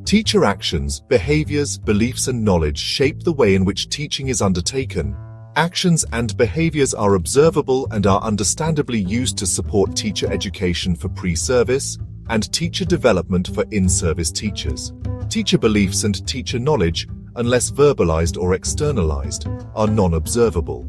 Teacher actions, behaviors, beliefs, and knowledge shape the way in which teaching is undertaken. Actions and behaviors are observable and are understandably used to support teacher education for pre-service and teacher development for in-service teachers. Teacher beliefs and teacher knowledge, unless verbalized or externalized, are non-observable.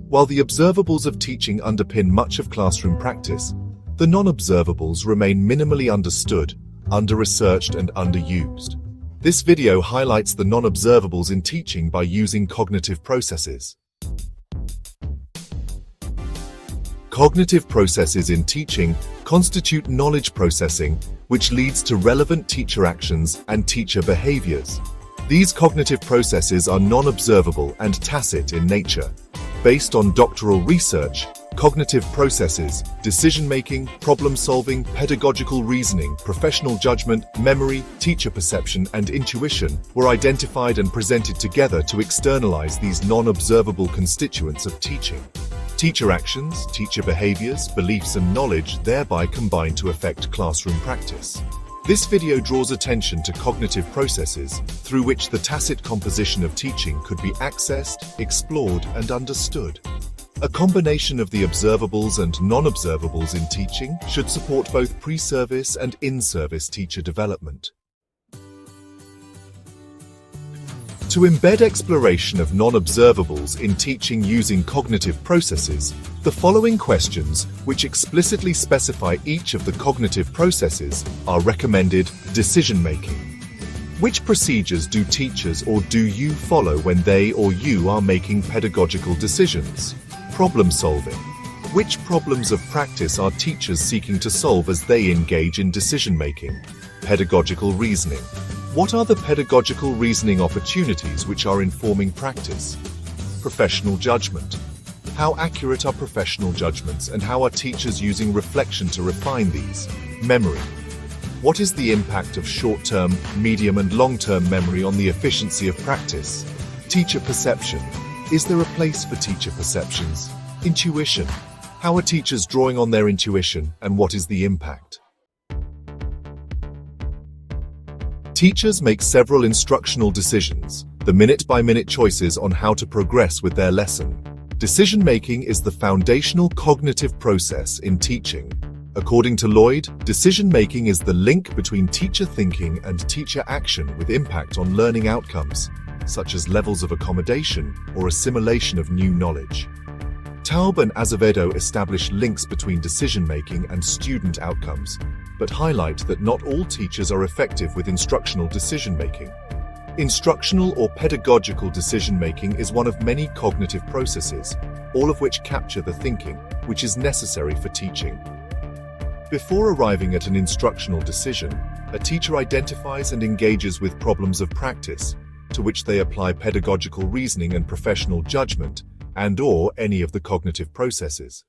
While the observables of teaching underpin much of classroom practice, the non-observables remain minimally understood, under-researched, and underused. This video highlights the non-observables in teaching by using cognitive processes. Cognitive processes in teaching constitute knowledge processing, which leads to relevant teacher actions and teacher behaviors. These cognitive processes are non-observable and tacit in nature. Based on doctoral research, cognitive processes, decision-making, problem-solving, pedagogical reasoning, professional judgment, memory, teacher perception, and intuition were identified and presented together to externalize these non-observable constituents of teaching. Teacher actions, teacher behaviors, beliefs, and knowledge thereby combine to affect classroom practice. This video draws attention to cognitive processes through which the tacit composition of teaching could be accessed, explored, and understood. A combination of the observables and non-observables in teaching should support both pre-service and in-service teacher development. To embed exploration of non-observables in teaching using cognitive processes, the following questions, which explicitly specify each of the cognitive processes, are recommended. Decision-making. Which procedures do teachers or do you follow when they or you are making pedagogical decisions? Problem-solving. Which problems of practice are teachers seeking to solve as they engage in decision-making? Pedagogical reasoning. What are the pedagogical reasoning opportunities which are informing practice? Professional judgment. How accurate are professional judgments and how are teachers using reflection to refine these? Memory. What is the impact of short-term, medium, and long-term memory on the efficiency of practice? Teacher perception. Is there a place for teacher perceptions? Intuition. How are teachers drawing on their intuition and what is the impact? Teachers make several instructional decisions, the minute-by-minute choices on how to progress with their lesson. Decision-making is the foundational cognitive process in teaching. According to Lloyd, decision-making is the link between teacher thinking and teacher action with impact on learning outcomes, such as levels of accommodation or assimilation of new knowledge. Taub and Azevedo establish links between decision-making and student outcomes, but highlight that not all teachers are effective with instructional decision-making. Instructional or pedagogical decision-making is one of many cognitive processes, all of which capture the thinking, which is necessary for teaching. Before arriving at an instructional decision, a teacher identifies and engages with problems of practice, to which they apply pedagogical reasoning and professional judgment, and/or any of the cognitive processes.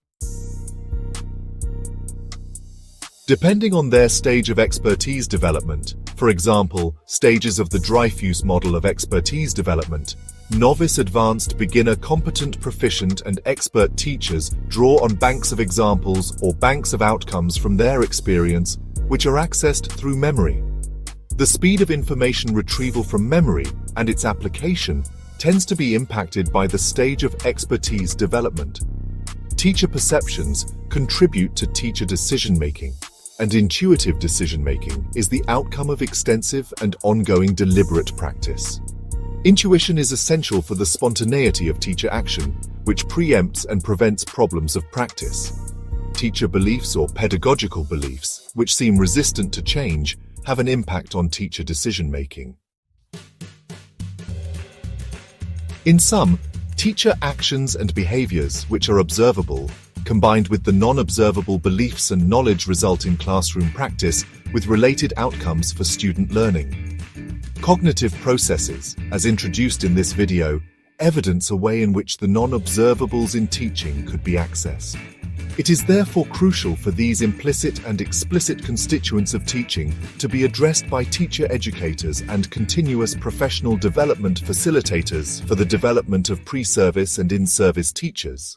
Depending on their stage of expertise development, for example, stages of the Dreyfus model of expertise development, novice, advanced, beginner, competent, proficient, and expert teachers draw on banks of examples or banks of outcomes from their experience, which are accessed through memory. The speed of information retrieval from memory and its application tends to be impacted by the stage of expertise development. Teacher perceptions contribute to teacher decision-making, and intuitive decision-making is the outcome of extensive and ongoing deliberate practice. Intuition is essential for the spontaneity of teacher action, which preempts and prevents problems of practice. Teacher beliefs or pedagogical beliefs, which seem resistant to change, have an impact on teacher decision-making. In sum, teacher actions and behaviors, which are observable, combined with the non-observable beliefs and knowledge, result in classroom practice with related outcomes for student learning. Cognitive processes, as introduced in this video, evidence a way in which the non-observables in teaching could be accessed. It is therefore crucial for these implicit and explicit constituents of teaching to be addressed by teacher educators and continuous professional development facilitators for the development of pre-service and in-service teachers.